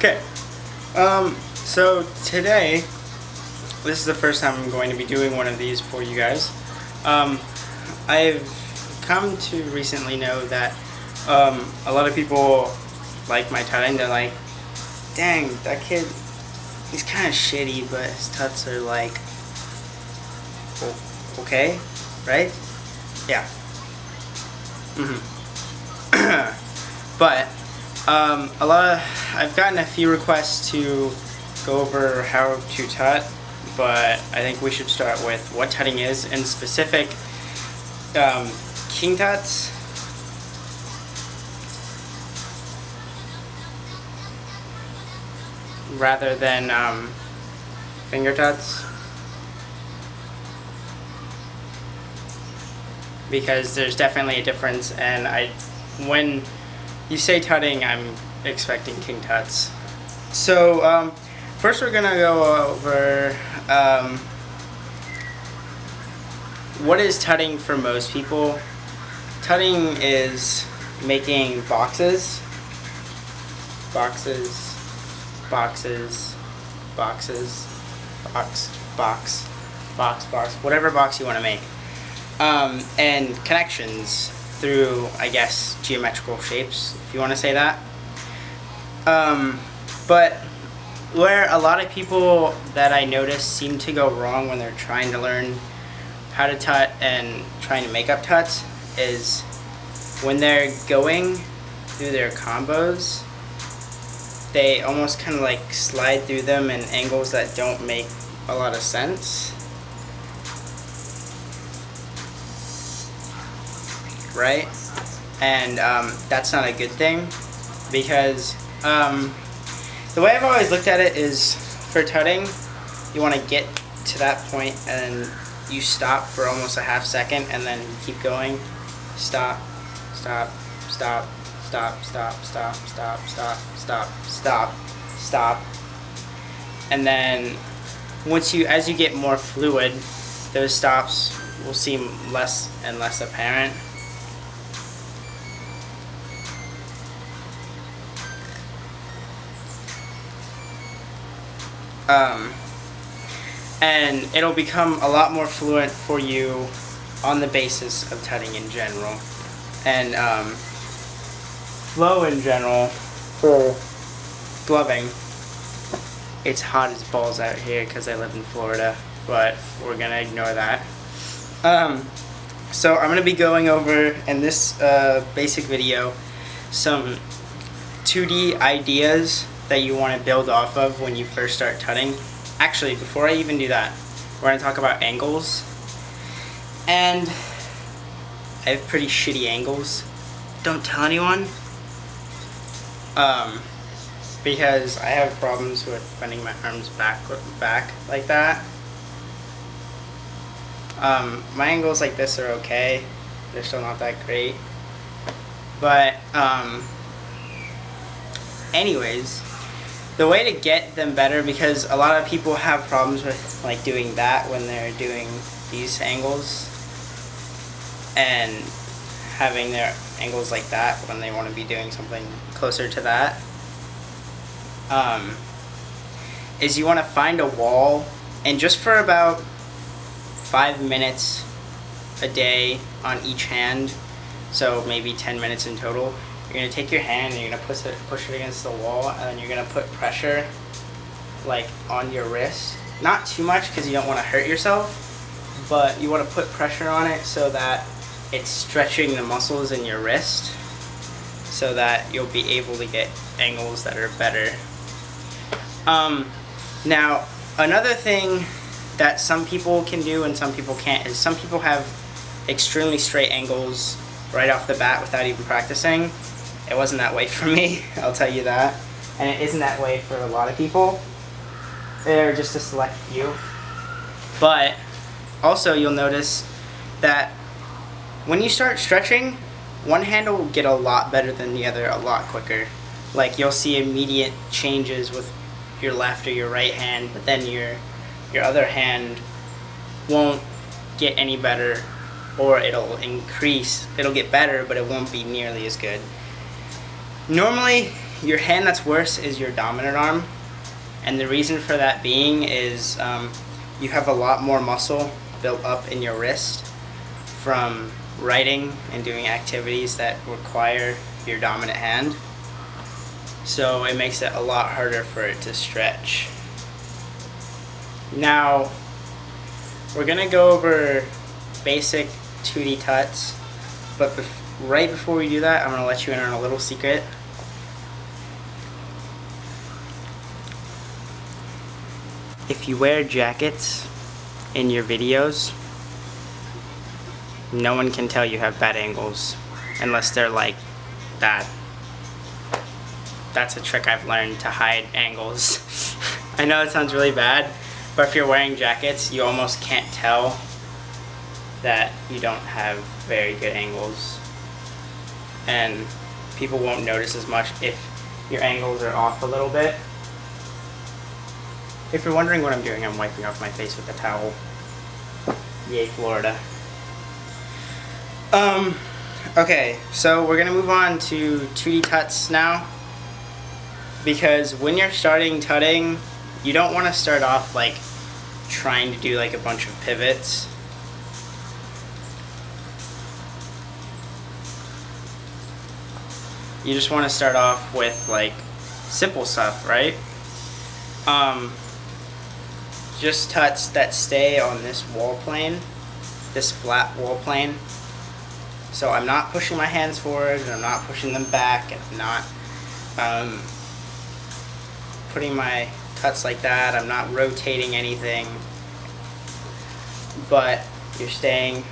Okay, so today, this is the first time I'm going to be doing one of these for you guys. I've come to recently know that a lot of people like my tutting. They're like, dang, that kid, he's kind of shitty, but his tuts are like, okay, right? Yeah. But I've gotten a few requests to go over how to tut, but I think we should start with what tutting is, in specific king tuts, rather than finger tuts, because there's definitely a difference, and when you say tutting, I'm expecting king tuts. So first we're gonna go over what is tutting for most people. Tutting is making boxes, box, whatever box you want to make, and connections through, I guess, geometrical shapes, if you want to say that. But where a lot of people that I notice seem to go wrong when they're trying to learn how to tut and trying to make up tuts is when they're going through their combos, they almost kind of like slide through them in angles that don't make a lot of sense. Right? And that's not a good thing, because the way I've always looked at it is, for tutting, you want to get to that point and you stop for almost a half second and then keep going. Stop, stop, stop, stop, stop, stop, stop, stop, stop, stop, stop. And then as you get more fluid, those stops will seem less and less apparent. And it'll become a lot more fluent for you on the basis of tutting in general, and flow in general for gloving. It's hot as balls out here because I live in Florida, but we're gonna ignore that. So I'm gonna be going over in this basic video some 2D ideas that you want to build off of when you first start tutting. Actually, before I even do that, we're going to talk about angles. And I have pretty shitty angles. Don't tell anyone. Because I have problems with bending my arms back like that. My angles like this are okay. They're still not that great. But anyways, the way to get them better, because a lot of people have problems with like doing that when they're doing these angles, and having their angles like that when they want to be doing something closer to that, is you want to find a wall, and just for about 5 minutes a day on each hand, so maybe 10 minutes in total, you're going to take your hand and you're going to push it against the wall, and then you're going to put pressure like on your wrist. Not too much, because you don't want to hurt yourself, but you want to put pressure on it so that it's stretching the muscles in your wrist, so that you'll be able to get angles that are better. Now, another thing that some people can do and some people can't is some people have extremely straight angles right off the bat without even practicing. It wasn't that way for me, I'll tell you that. And it isn't that way for a lot of people. They're just a select few. But also you'll notice that when you start stretching, one hand will get a lot better than the other a lot quicker. Like, you'll see immediate changes with your left or your right hand, but then your other hand won't get any better, or it'll increase. It'll get better, but it won't be nearly as good. Normally, your hand that's worse is your dominant arm, and the reason for that being is you have a lot more muscle built up in your wrist from writing and doing activities that require your dominant hand, so it makes it a lot harder for it to stretch. Now we're gonna go over basic 2D tuts, but right before we do that, I'm gonna let you in on a little secret. If you wear jackets in your videos, no one can tell you have bad angles unless they're like that. That's a trick I've learned to hide angles. I know it sounds really bad, but if you're wearing jackets, you almost can't tell that you don't have very good angles. And people won't notice as much if your angles are off a little bit. If you're wondering what I'm doing, I'm wiping off my face with a towel. Yay, Florida. Okay, so we're gonna move on to 2D tuts now, because when you're starting tutting, you don't want to start off like trying to do like a bunch of pivots. You just want to start off with like simple stuff, right? Just tuts that stay on this wall plane, this flat wall plane. So I'm not pushing my hands forward, and I'm not pushing them back, and I'm not putting my tuts like that. I'm not rotating anything, but you're staying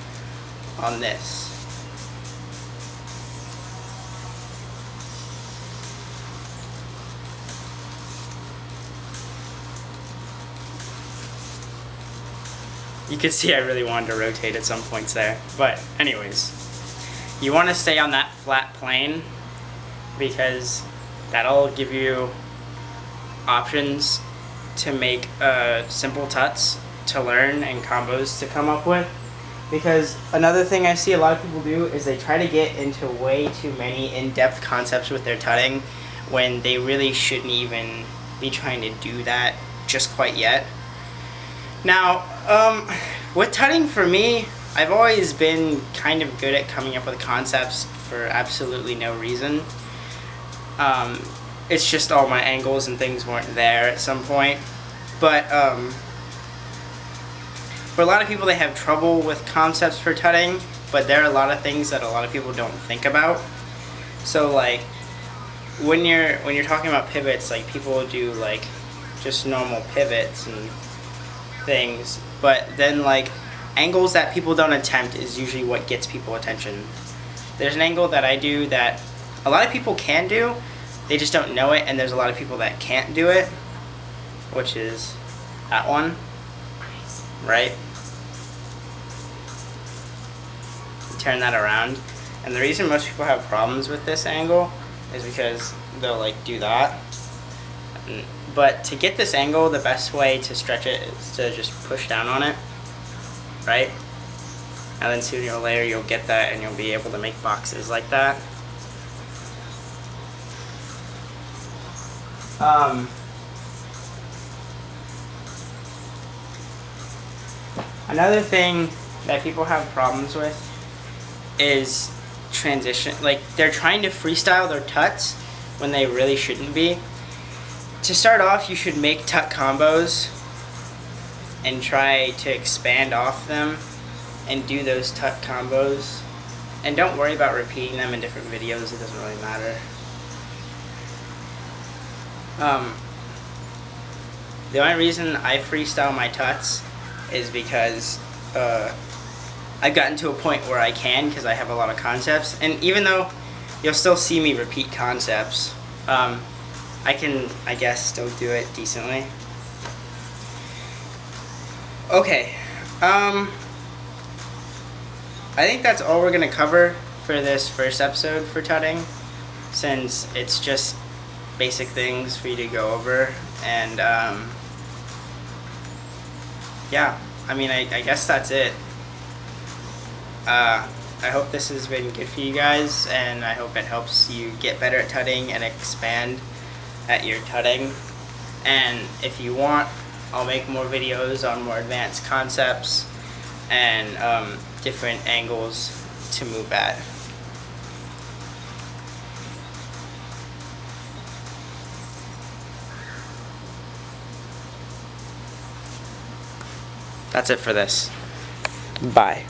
on this. You can see I really wanted to rotate at some points there. But anyways, you want to stay on that flat plane because that'll give you options to make simple tuts to learn and combos to come up with. Because another thing I see a lot of people do is they try to get into way too many in-depth concepts with their tutting when they really shouldn't even be trying to do that just quite yet. Now, with tutting for me, I've always been kind of good at coming up with concepts for absolutely no reason. It's just all my angles and things weren't there at some point. But for a lot of people, they have trouble with concepts for tutting, but there are a lot of things that a lot of people don't think about. So like when you're talking about pivots, like people do like just normal pivots and things, but then like angles that people don't attempt is usually what gets people attention. There's an angle that I do that a lot of people can do, they just don't know it, and there's a lot of people that can't do it, which is that one, right? Turn that around, and the reason most people have problems with this angle is because they'll like do that. But to get this angle, the best way to stretch it is to just push down on it, right? And then sooner or later you'll get that and you'll be able to make boxes like that. Another thing that people have problems with is transition. Like they're trying to freestyle their tuts when they really shouldn't be. To start off, you should make tut combos and try to expand off them and do those tut combos. And don't worry about repeating them in different videos, it doesn't really matter. The only reason I freestyle my tuts is because I've gotten to a point where I can, because I have a lot of concepts. And even though you'll still see me repeat concepts, I can, I guess, still do it decently. Okay, I think that's all we're gonna cover for this first episode for tutting, since it's just basic things for you to go over. And yeah, I mean, I guess that's it. I hope this has been good for you guys, and I hope it helps you get better at tutting and expand at your tutting. And if you want, I'll make more videos on more advanced concepts and different angles to move at. That's it for this. Bye.